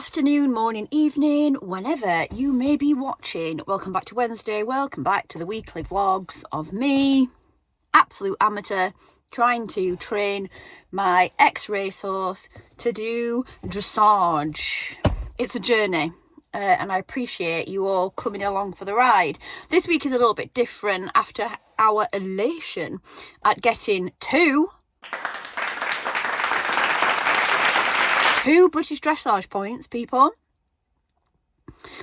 afternoon, morning, evening, whenever you may be watching. Welcome back to Wednesday. Welcome back to the weekly vlogs of me, absolute amateur, trying to train my ex-racehorse to do dressage. It's a journey. And I appreciate you all coming along for the ride. This week is a little bit different after our elation at getting two British Dressage points, people.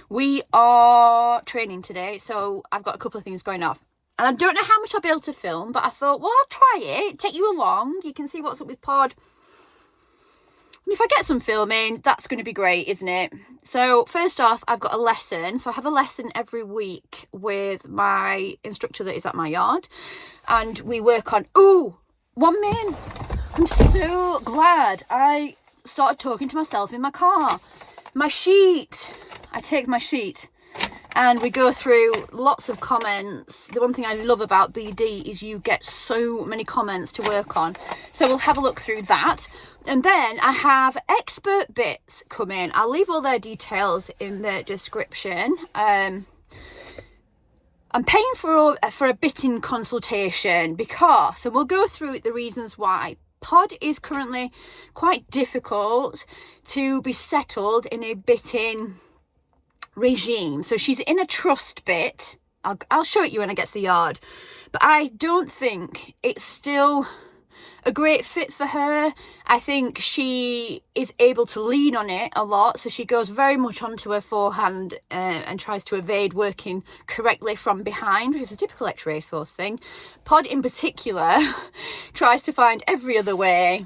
We are training today, so I've got a couple of things going off. And I don't know how much I'll be able to film, but I thought, well, I'll try it, take you along. You can see what's up with Pod. And if I get some filming, that's going to be great, isn't it? So first off, I've got a lesson. So I have a lesson every week with my instructor that is at my yard. And we work on, one min. I'm so glad I started talking to myself in my car. My sheet. I take my sheet and we go through lots of comments. The one thing I love about BD is you get so many comments to work on. So we'll have a look through that. And then I have expert bits come in. I'll leave all their details in the description. I'm paying for a bitting consultation because, and we'll go through the reasons why. Pod is currently quite difficult to be settled in a bitting regime. So she's in a trust bit. I'll show it you when I get to the yard. But I don't think it's still a great fit for her. I think she is able to lean on it a lot, so she goes very much onto her forehand and tries to evade working correctly from behind, which is a typical ex-racehorse thing. Pod in particular tries to find every other way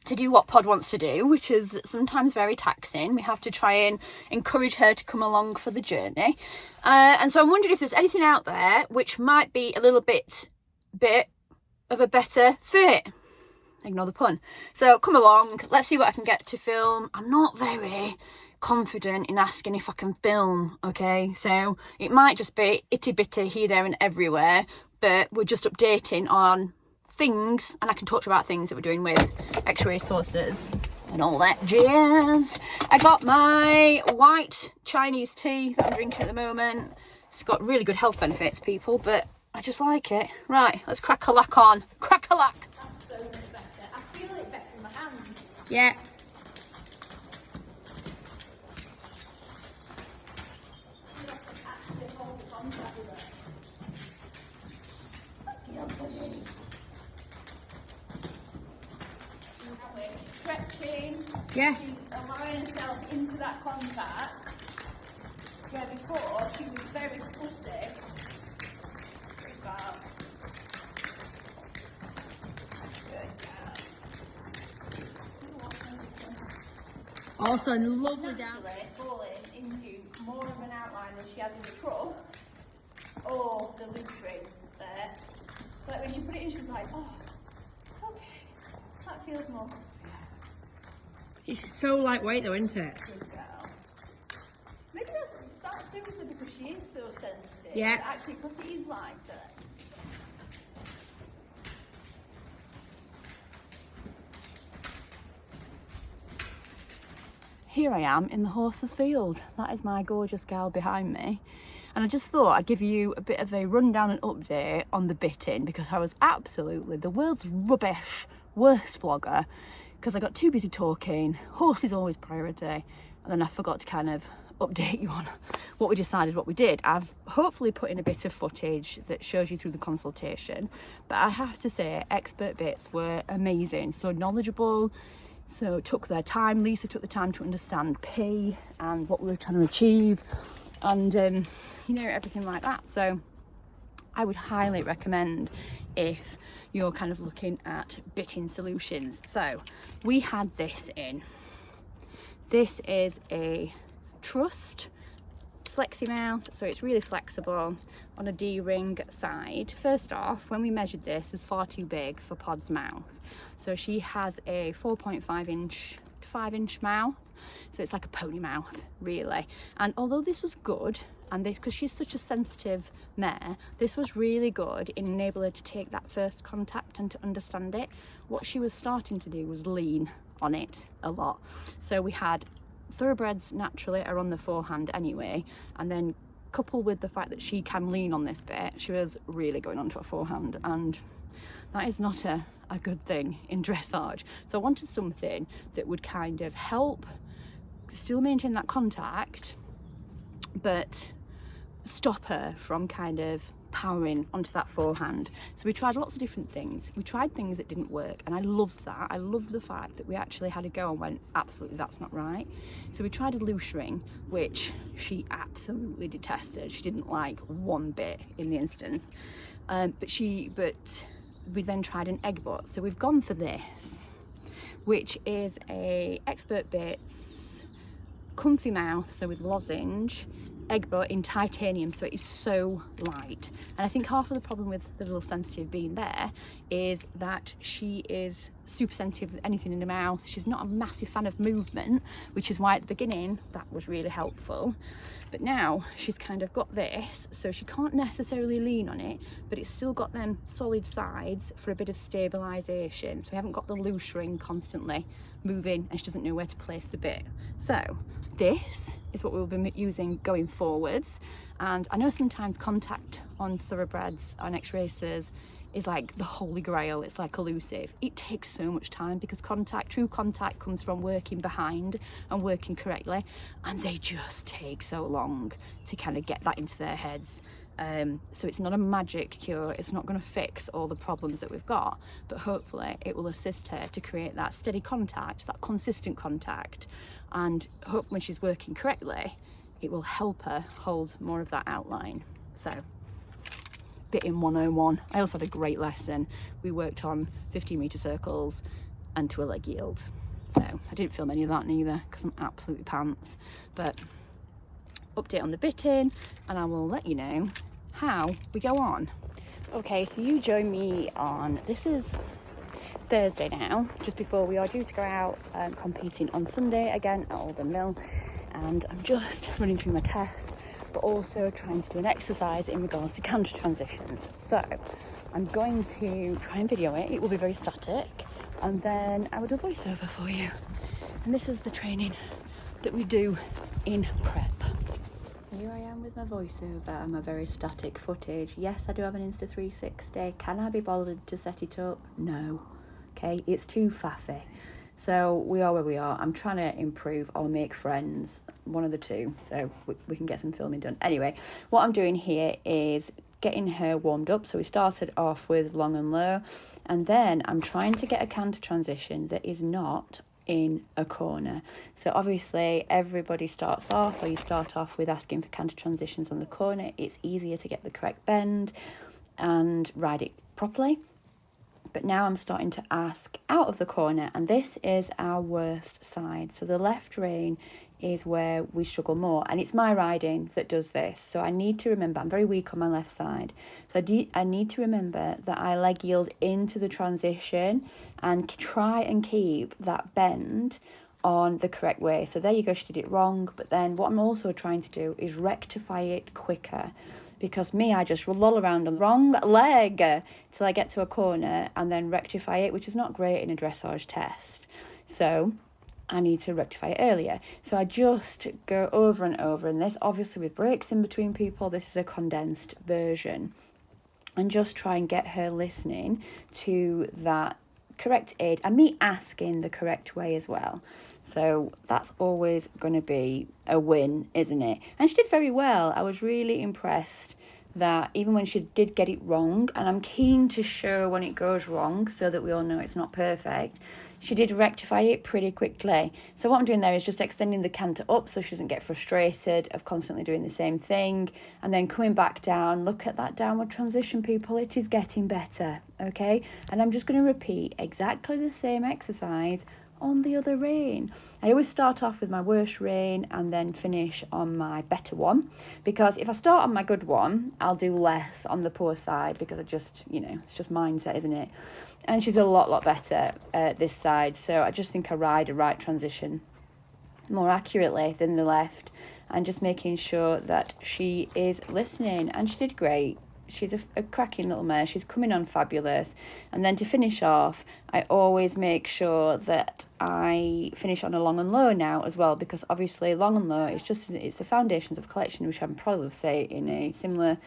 to do what Pod wants to do, which is sometimes very taxing. We have to try and encourage her to come along for the journey. And so I'm wondering if there's anything out there which might be a little bit of a better fit. Ignore the pun. So come along, let's see what I can get to film. I'm not very confident in asking if I can film, okay? So it might just be itty bitty here, there and everywhere, but we're just updating on things, and I can talk about things that we're doing with ex-racehorses and all that jazz. I got my white Chinese tea that I'm drinking at the moment. It's got really good health benefits, people, but I just like it. Right, let's crack-a-lack on. Crack-a-lack. That's so much better. I feel it better in my hands. Yeah. Stretching. Yeah. She's allowing herself into that contact. Where before she was very fussy. Also, lovely down. Falling into more of an outline than she has in the trunk, or the loop ring there. So that when she put it in, she was like, oh, okay, that feels more. It's so lightweight though, isn't it? Good girl. Maybe that's seriously because she is so sensitive. Yeah. But actually, because it is lighter. Here I am in the horse's field. That is my gorgeous gal behind me. And I just thought I'd give you a bit of a rundown and update on the bitting, because I was absolutely the world's rubbish, worst vlogger, because I got too busy talking. Horse is always priority. And then I forgot to kind of update you on what we decided, what we did. I've hopefully put in a bit of footage that shows you through the consultation. But I have to say, expert bits were amazing. So knowledgeable. So took their time. Lisa took the time to understand P and what we were trying to achieve, and you know, everything like that. So I would highly recommend if you're kind of looking at bitting solutions. So we had this in. This is a trust flexi mouth, so it's really flexible on a D-ring side. First off, when we measured this, it's far too big for Pod's mouth. So she has a 4.5 inch to 5 inch mouth. So it's like a pony mouth, really. And although this was good, and this, because she's such a sensitive mare, this was really good in enabling her to take that first contact and to understand it. What she was starting to do was lean on it a lot. So we had thoroughbreds naturally are on the forehand anyway, and then coupled with the fact that she can lean on this bit, she was really going onto a forehand, and that is not a good thing in dressage. So I wanted something that would kind of help still maintain that contact but stop her from kind of powering onto that forehand. So we tried lots of different things. We tried things that didn't work, and I loved that. I loved the fact that we actually had a go and went, absolutely, that's not right. So we tried a loose ring, which she absolutely detested. She didn't like one bit in the instance. But we then tried an egg butt. So we've gone for this, which is a Expert Bits comfy mouth, so with lozenge, egg butt in titanium, so it is so light. And I think half of the problem with the little sensitive being there is that she is super sensitive with anything in the mouth. She's not a massive fan of movement, which is why at the beginning that was really helpful. But now she's kind of got this, so she can't necessarily lean on it, but it's still got them solid sides for a bit of stabilisation. So we haven't got the loose ring constantly moving and she doesn't know where to place the bit. So this is what we'll be using going forwards. And I know sometimes contact on thoroughbreds and X-racers is like the holy grail. It's like elusive. It takes so much time because true contact comes from working behind and working correctly, and they just take so long to kind of get that into their heads. So it's not a magic cure. It's not going to fix all the problems that we've got, but hopefully it will assist her to create that steady contact, that consistent contact, and hopefully when she's working correctly, it will help her hold more of that outline. So, bitting 101. I also had a great lesson. We worked on 15-metre circles and to a leg yield. So I didn't film any of that neither because I'm absolutely pants. But update on the bitting, and I will let you know how we go on. Okay, so you join me on, this is Thursday now, just before we are due to go out competing on Sunday again at Alden Mill. And I'm just running through my test, but also trying to do an exercise in regards to canter transitions. So I'm going to try and video it. It will be very static, and then I will do a voiceover for you. And this is the training that we do in prep. Here I am with my voiceover and my very static footage. Yes, I do have an Insta360. Can I be bothered to set it up? No. Okay, it's too faffy. So we are where we are. I'm trying to improve or make friends, one of the two, so we can get some filming done. Anyway, what I'm doing here is getting her warmed up. So we started off with long and low, and then I'm trying to get a canter transition that is not in a corner. So obviously everybody starts off, or you start off with asking for canter transitions on the corner. It's easier to get the correct bend and ride it properly. But now I'm starting to ask out of the corner, and this is our worst side. So the left rein is where we struggle more, and it's my riding that does this. So I need to remember, I'm very weak on my left side. So I need to remember that I leg yield into the transition and try and keep that bend on the correct way. So there you go, she did it wrong. But then what I'm also trying to do is rectify it quicker. Because I just loll around on the wrong leg till I get to a corner and then rectify it, which is not great in a dressage test. So I need to rectify it earlier. So I just go over and over, and this obviously with breaks in between people, this is a condensed version. And just try and get her listening to that correct aid, and me asking the correct way as well. So that's always going to be a win, isn't it? And she did very well. I was really impressed that even when she did get it wrong, and I'm keen to show when it goes wrong so that we all know it's not perfect, she did rectify it pretty quickly. So what I'm doing there is just extending the canter up so she doesn't get frustrated of constantly doing the same thing, and then coming back down. Look at that downward transition, people. It is getting better, okay? And I'm just going to repeat exactly the same exercise on the other rein. I always start off with my worst rein and then finish on my better one, because if I start on my good one, I'll do less on the poor side, because I just, it's just mindset, isn't it? And she's a lot better this side, so I just think I ride a right transition more accurately than the left, and just making sure that she is listening. And she did great. she's a cracking little mare. She's coming on fabulous. And then to finish off, I always make sure that I finish on a long and low now as well, because obviously long and low is just, it's the foundations of collection, which I'm probably say in a similar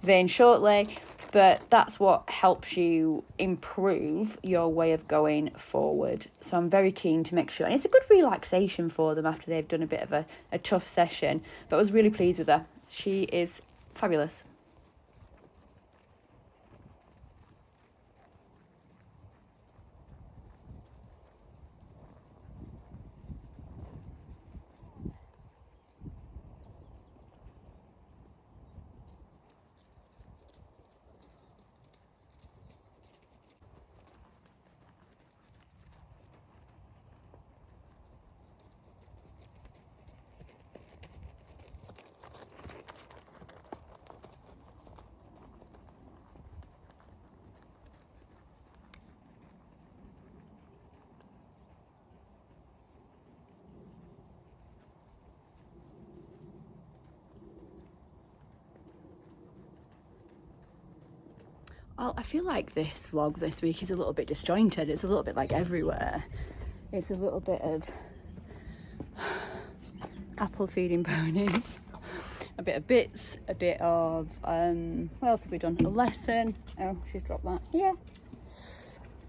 vein shortly, but that's what helps you improve your way of going forward. So I'm very keen to make sure, and it's a good relaxation for them after they've done a bit of a tough session. But I was really pleased with her. She is fabulous. Well, I feel like this vlog this week is a little bit disjointed. It's a little bit like everywhere. It's a little bit of apple feeding ponies, a bit of bits, a bit of, what else have we done? A lesson. Oh, she's dropped that. Yeah.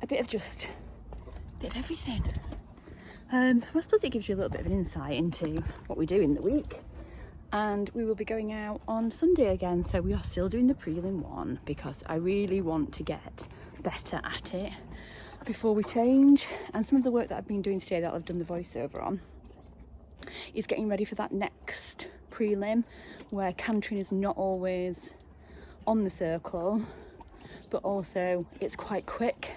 A bit of just, a bit of everything. I suppose it gives you a little bit of an insight into what we do in the week. And we will be going out on Sunday again, so we are still doing the prelim one because I really want to get better at it before we change. And some of the work that I've been doing today that I've done the voiceover on is getting ready for that next prelim, where cantering is not always on the circle, but also it's quite quick.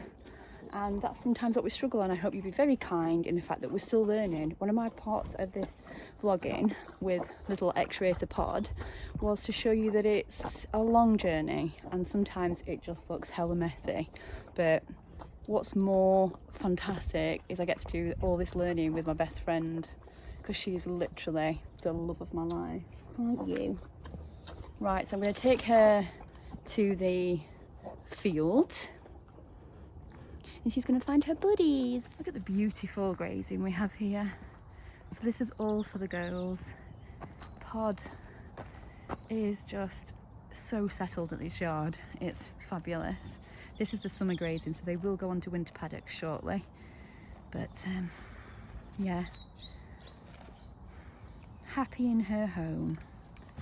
And that's sometimes what we struggle on. I hope you'll be very kind in the fact that we're still learning. One of my parts of this vlogging with little X-Racer pod was to show you that it's a long journey and sometimes it just looks hella messy. But what's more fantastic is I get to do all this learning with my best friend, because she's literally the love of my life, aren't you? Right, so I'm going to take her to the field. And she's going to find her buddies. Look at the beautiful grazing we have here. So this is all for the girls. Pod is just so settled at this yard. It's fabulous. This is the summer grazing, so they will go on to winter paddocks shortly. But yeah, happy in her home.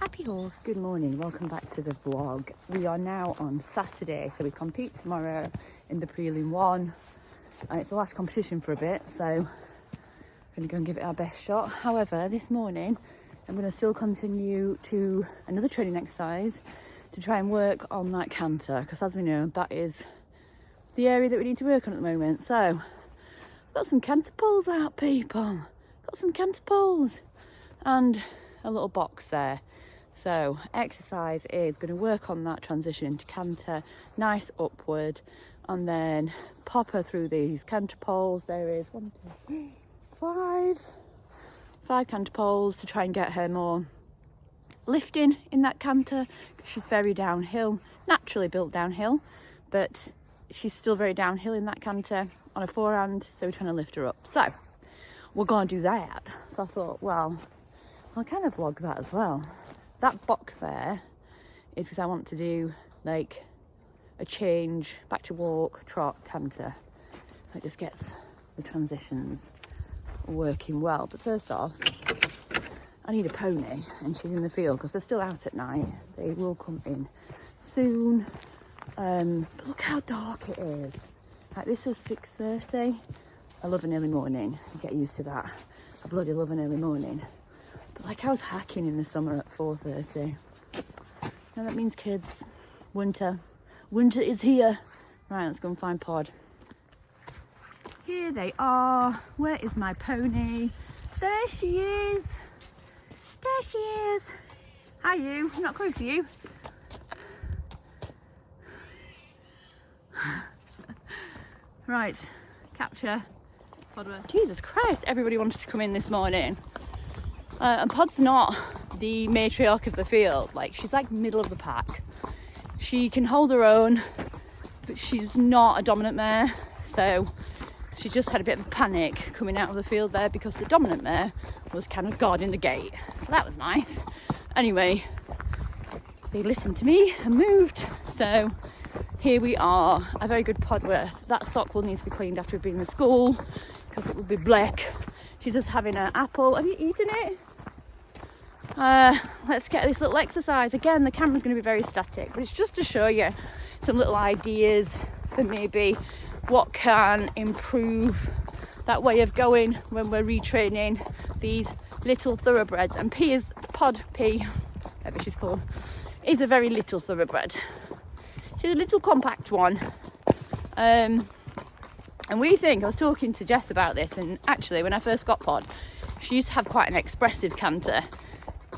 Happy horse. Good morning, welcome back to the vlog. We are now on Saturday, so we compete tomorrow in the prelim one, and it's the last competition for a bit, so we're going to go and give it our best shot. However, this morning I'm going to still continue to another training exercise to try and work on that canter, because as we know, that is the area that we need to work on at the moment. So I've got some canter poles out, people. Got some canter poles and a little box there. So exercise is going to work on that transition into canter, nice upward, and then pop her through these canter poles. There is 1, 2, 3, 5 canter poles to try and get her more lifting in that canter, because she's very downhill, naturally built downhill, but she's still very downhill in that canter on a forehand, so we're trying to lift her up. So we're going to do that. So I thought, well, I'll kind of vlog that as well. That box there is because I want to do like a change back to walk, trot, canter. So it just gets the transitions working well. But first off, I need a pony, and she's in the field because they're still out at night. They will come in soon. But look how dark it is. Like, this is 6:30. I love an early morning. You get used to that. I bloody love an early morning. But like, I was hacking in the summer at 4:30. Now that means, kids, winter is here. Right, let's go and find Pod. Here they are. Where is my pony? There she is. There she is. Hi, you. I'm not coming for you. Right, capture. Podworth. Jesus Christ, everybody wanted to come in this morning. And Pod's not the matriarch of the field. Like, she's like middle of the pack. She can hold her own, but she's not a dominant mare, so she just had a bit of a panic coming out of the field there because the dominant mare was kind of guarding the gate, so that was nice. Anyway, they listened to me and moved, so here we are, a very good pod worth. That sock will need to be cleaned after we've been in school because it will be black. She's just having an apple. Have you eaten it? Let's get this little exercise. Again, the camera's going to be very static, but it's just to show you some little ideas for maybe what can improve that way of going when we're retraining these little thoroughbreds. And P, whatever she's called, is a very little thoroughbred. She's a little compact one. And we think, I was talking to Jess about this, and actually when I first got Pod, she used to have quite an expressive canter,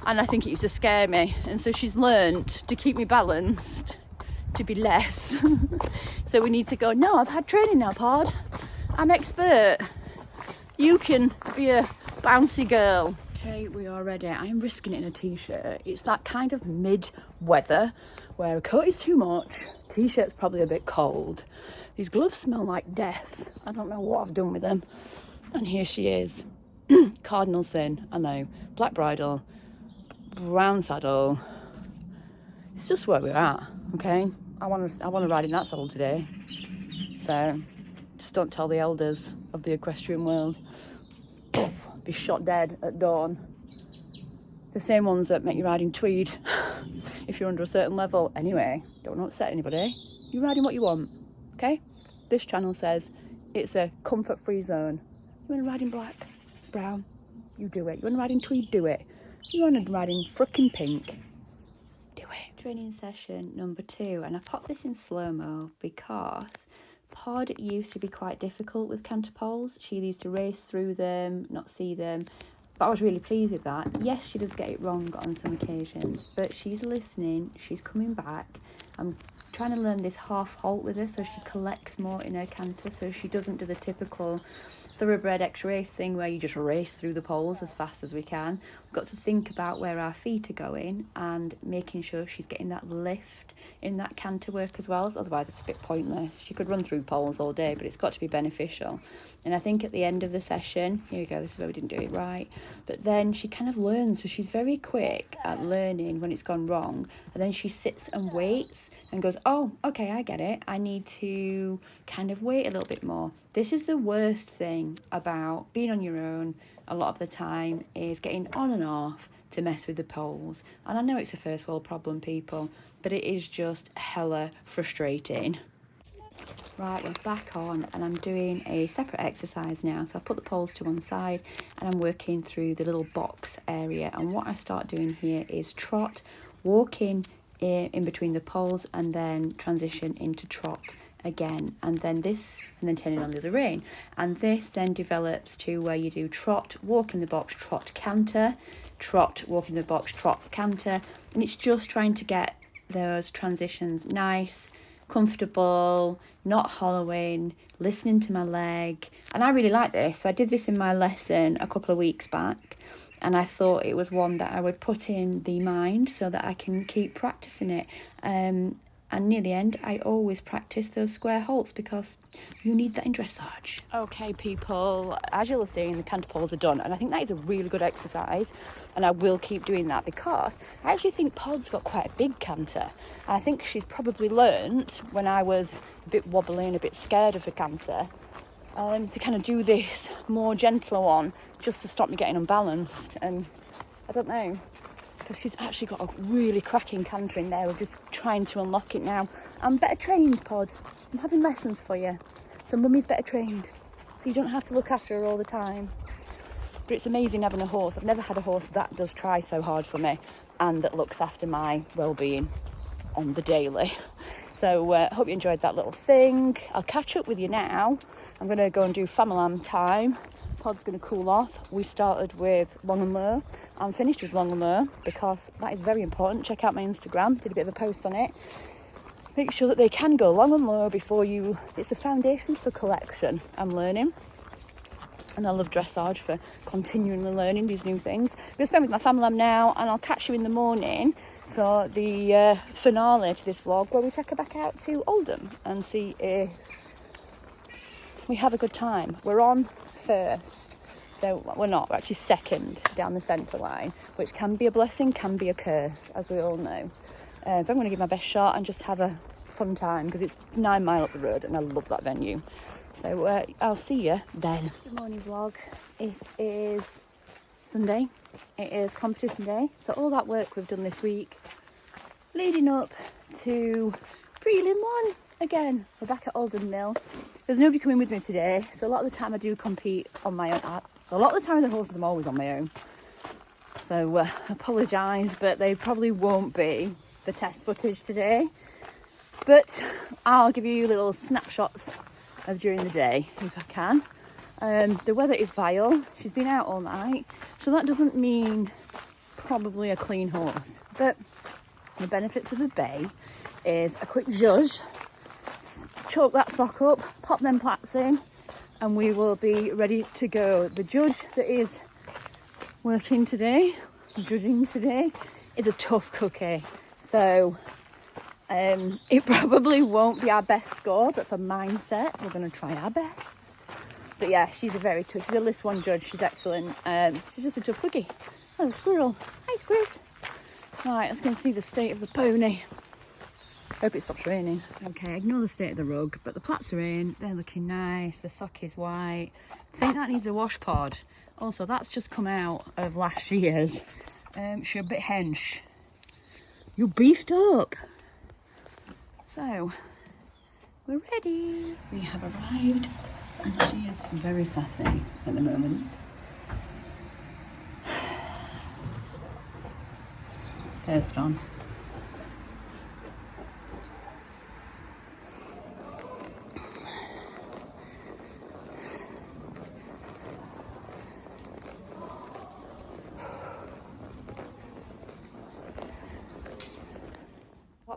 and I think it used to scare me, and so she's learned to keep me balanced to be less. So we need to go, no, I've had training now, Pod, I'm expert, you can be a bouncy girl. Okay, we are ready. I'm risking it in a t-shirt. It's that kind of mid-weather where a coat is too much, t-shirt's probably a bit cold. These gloves smell like death. I don't know what I've done with them. And here she is. Cardinal sin, I know. Black bridle, brown saddle. It's just where we're at, okay? I want to ride in that saddle today. So just don't tell the elders of the equestrian world. Be shot dead at dawn. The same ones that make you ride in tweed if you're under a certain level. Anyway, don't upset anybody. You ride in what you want, okay? This channel says it's a comfort-free zone. You want to ride in black, brown, you do it. You want to ride in tweed, do it. You want to ride in frickin' pink, do it. Training session number 2, and I popped this in slow-mo because Pod used to be quite difficult with canter poles. She used to race through them, not see them, but I was really pleased with that. Yes, she does get it wrong on some occasions, but she's listening, she's coming back. I'm trying to learn this half halt with her so she collects more in her canter, so she doesn't do the typical thoroughbred X-race thing where you just race through the poles as fast as we can. We've got to think about where our feet are going and making sure she's getting that lift in that canter work as well, so otherwise it's a bit pointless. She could run through poles all day, but it's got to be beneficial. And I think at the end of the session, here we go, this is where we didn't do it right, but then she kind of learns, so she's very quick at learning when it's gone wrong, and then she sits and waits and goes, oh, okay, I get it, I need to kind of wait a little bit more. This is the worst thing about being on your own a lot of the time, is getting on and off to mess with the poles. And I know it's a first world problem, people, but it is just hella frustrating. Right, we're back on, and I'm doing a separate exercise now. So I put the poles to one side and I'm working through the little box area. And what I start doing here is trot, walking in between the poles, and then transition into trot again, and then turning on the other rein. And this then develops to where you do trot, walk in the box, trot, canter, trot, walk in the box, trot, canter. And it's just trying to get those transitions nice, comfortable, not hollowing, listening to my leg. And I really like this, so I did this in my lesson a couple of weeks back, and I thought it was one that I would put in the mind so that I can keep practicing it. And near the end, I always practice those square halts because you need that in dressage. Okay, people, as you'll have seen, the canter poles are done. And I think that is a really good exercise. And I will keep doing that because I actually think Pod's got quite a big canter. And I think she's probably learnt when I was a bit wobbly and a bit scared of the canter, to kind of do this more gentler one just to stop me getting unbalanced. And I don't know, because she's actually got a really cracking canter in there. We're just trying to unlock it now. I'm better trained, Pod. I'm having lessons for you. So Mummy's better trained, so you don't have to look after her all the time. But it's amazing having a horse. I've never had a horse that does try so hard for me and that looks after my well-being on the daily. So hope you enjoyed that little thing. I'll catch up with you now. I'm going to go and do family time. Pod's going to cool off. We started with long and low. I'm finished with long and low because that is very important. Check out my Instagram, did a bit of a post on it. Make sure that they can go long and low before you... It's the foundations for collection I'm learning. And I love dressage for continually learning these new things. I'm going to spend with my family now, and I'll catch you in the morning for the finale to this vlog, where we take her back out to Oldham and see if we have a good time. We're on first, so we're not, we're actually second down the centre line, which can be a blessing, can be a curse, as we all know. But I'm going to give my best shot and just have a fun time, because it's 9 miles up the road and I love that venue. So I'll see you then. Good morning vlog. It is Sunday. It is competition day. So all that work we've done this week leading up to prelim 1 again. We're back at Oldham Mill. There's nobody coming with me today, so a lot of the time I do compete on my own. A lot of the time with the horses I'm always on my own. So apologise, but they probably won't be the test footage today. But I'll give you little snapshots of during the day if I can. The weather is vile. She's been out all night, so that doesn't mean probably a clean horse. But the benefits of a bay is a quick zhuzh, choke that sock up, pop them plats in, and we will be ready to go. The judge that is working today, judging today, is a tough cookie. So it probably won't be our best score, but for mindset, we're going to try our best. But yeah, she's a very tough, she's a list 1 judge, she's excellent. She's just a tough cookie. Oh, a squirrel. Hi, Squiz. Right, let's go and see the state of the pony. Hope it stops raining. Okay, ignore the state of the rug, but the plats are in, they're looking nice, the sock is white. I think that needs a wash pod. Also, that's just come out of last year's. She's a bit hench. You're beefed up. So, we're ready. We have arrived, and she is very sassy at the moment. First on.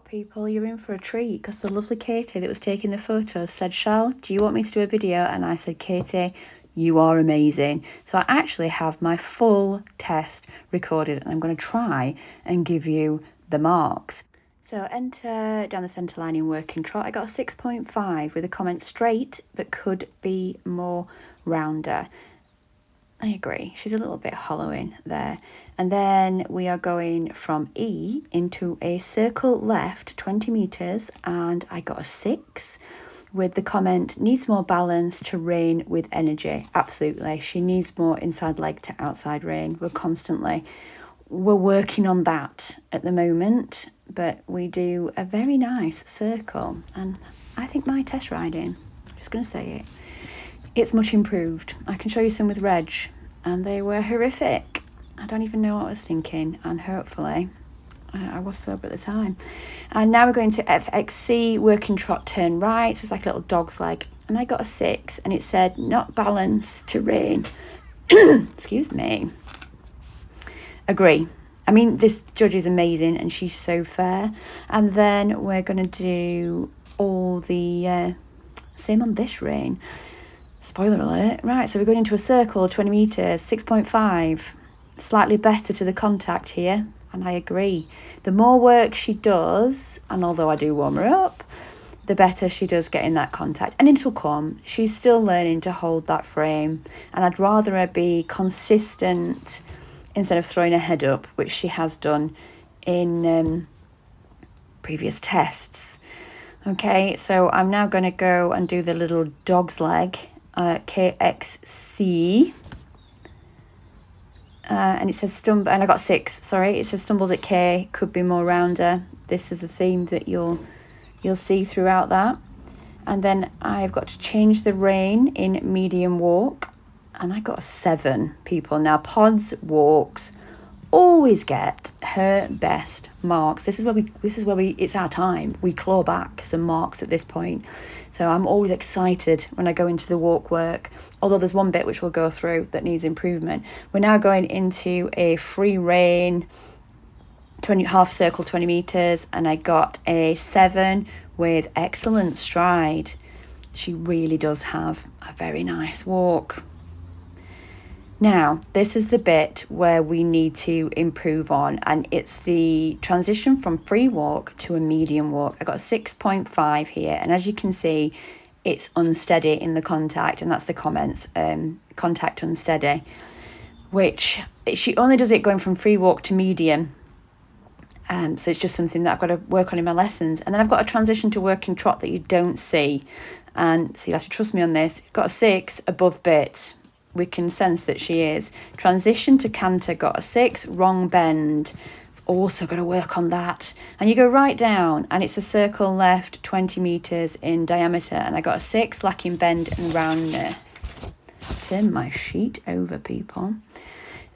People, you're in for a treat, because the lovely Katie that was taking the photos said, Shal, do you want me to do a video? And I said, Katie, you are amazing. So I actually have my full test recorded, and I'm going to try and give you the marks. So enter down the centre line in working trot. I got a 6.5 with a comment straight, but could be more rounder. I agree, she's a little bit hollowing there. And then we are going from E into a circle left 20 metres, and I got a 6 with the comment, needs more balance to rein with energy. Absolutely, she needs more inside leg to outside rein. We're working on that at the moment, but we do a very nice circle, and I think my test riding, just going to say it, it's much improved. I can show you some with Reg, and they were horrific. I don't even know what I was thinking, and hopefully I was sober at the time. And now we're going to FXC, working trot, turn right. So it's like a little dog's leg, and I got a 6, and it said not balance to rein. Excuse me. Agree. I mean, this judge is amazing, and she's so fair. And then we're going to do all the same on this rein. Spoiler alert. Right, so we're going into a circle, 20 metres, 6.5. Slightly better to the contact here, and I agree. The more work she does, and although I do warm her up, the better she does getting that contact. And it'll come. She's still learning to hold that frame, and I'd rather her be consistent instead of throwing her head up, which she has done in previous tests. Okay, so I'm now going to go and do the little dog's leg. KXC, and it says stumble, and I got 6, sorry, it says stumbled at K, could be more rounder. This is a theme that you'll see throughout that. And then I've got to change the rein in medium walk, and I got a 7, people. Now Pod's walks always get her best marks. This is where we it's our time. We claw back some marks at this point. So I'm always excited when I go into the walk work, although there's one bit which we'll go through that needs improvement. We're now going into a free rein, half circle, 20 metres, and I got a 7 with excellent stride. She really does have a very nice walk. Now, this is the bit where we need to improve on, and it's the transition from free walk to a medium walk. I got a 6.5 here, and as you can see, it's unsteady in the contact, and that's the comments, contact unsteady, which she only does it going from free walk to medium. So it's just something that I've got to work on in my lessons. And then I've got a transition to working trot that you don't see. And so you have to trust me on this. Got a 6 above bit. We can sense that she is. Transition to canter, got a 6, wrong bend. Also got to work on that. And you go right down and it's a circle left 20 metres in diameter. And I got a 6, lacking bend and roundness. Turn my sheet over, people.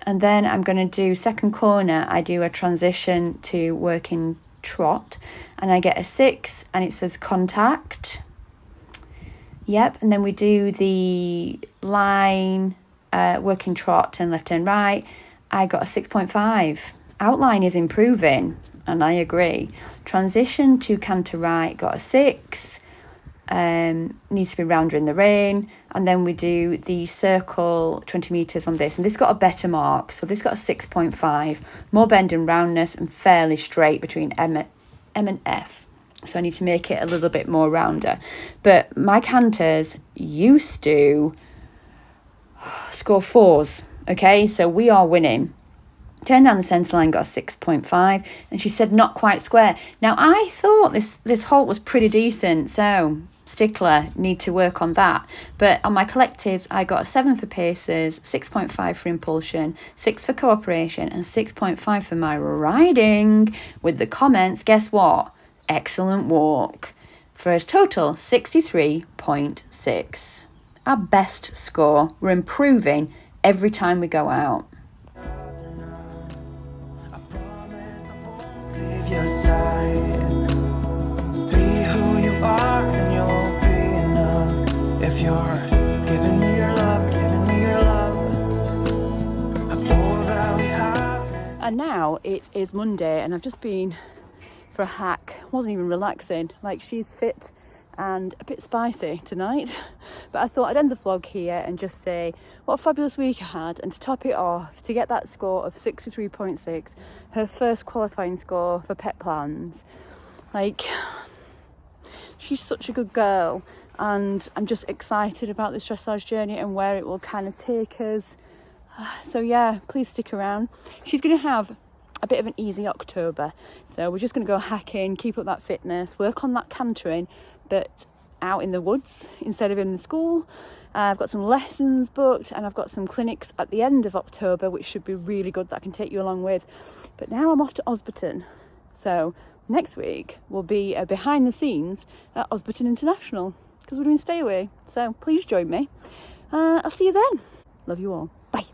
And then I'm going to do second corner. I do a transition to working trot. And I get a 6 and it says contact. Yep, and then we do the line, working trot, turn left, turn right. I got a 6.5. Outline is improving, and I agree. Transition to canter right, got a 6. Needs to be rounder in the rein. And then we do the circle 20 metres on this. And this got a better mark, so this got a 6.5. More bend and roundness and fairly straight between M and F. So I need to make it a little bit more rounder. But my canters used to score 4s, okay? So we are winning. Turned down the centre line, got a 6.5. And she said not quite square. Now, I thought this halt was pretty decent. So, stickler, need to work on that. But on my collectives, I got a 7 for paces, 6.5 for impulsion, 6 for cooperation, and 6.5 for my riding. With the comments, guess what? Excellent walk. For a total 63.6. Our best score. We're improving every time we go out. Your side. Be who you are and you'll be enough. If you're giving me your love, giving me your love, all that we have. And now it is Monday and I've just been for a hack. Wasn't even relaxing. Like, she's fit and a bit spicy tonight, but I thought I'd end the vlog here and just say what a fabulous week I had, and to top it off, to get that score of 63.6, her first qualifying score for Pet Plans. Like, she's such a good girl, and I'm just excited about this dressage journey and where it will kind of take us. So yeah, please stick around. She's going to have a bit of an easy October, so we're just going to go hacking, keep up that fitness, work on that cantering, but out in the woods instead of in the school. I've got some lessons booked and I've got some clinics at the end of October, which should be really good, that I can take you along with. But now I'm off to Osberton, so next week will be a behind the scenes at Osberton International, because we're doing stay away. So please join me. I'll see you then. Love you all. Bye.